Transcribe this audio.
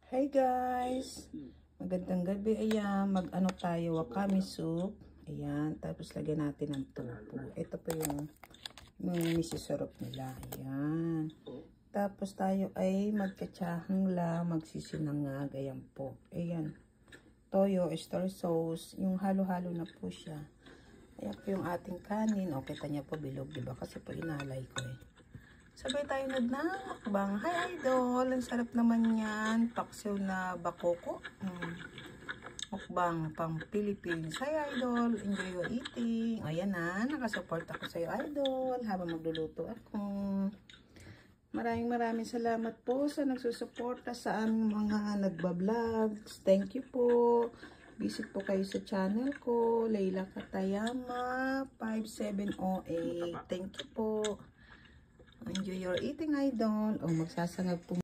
Hey guys! Magandang gabi. Ayan, mag-ano tayo, wakame soup. Ayan, tapos lagyan natin ng tofu. Ito po yung misisarap nila. Ayan. Tapos tayo ay magkatsahang lang, magsisinangag. Ayan po. Ayan. Toyo, oyster sauce. Yung halo-halo na po siya. Ayan po yung ating kanin. O, kita niya po bilog, diba? Kasi po inalay ko eh. Sabay tayo nagmukbang. Hi idol! Ang sarap naman yan. Paksiw na bakoko. Mukbang pang Philippines. Hi idol! Enjoy your eating. Ayan na. Nakasupport ako sa'yo idol. Habang magluluto ako. Maraming salamat po sa nagsusuporta sa aming mga nagbablog. Thank you po. Visit po kayo sa channel ko. Leila Katayama 5708. Thank you po. Enjoy your eating idol. O magsasangag po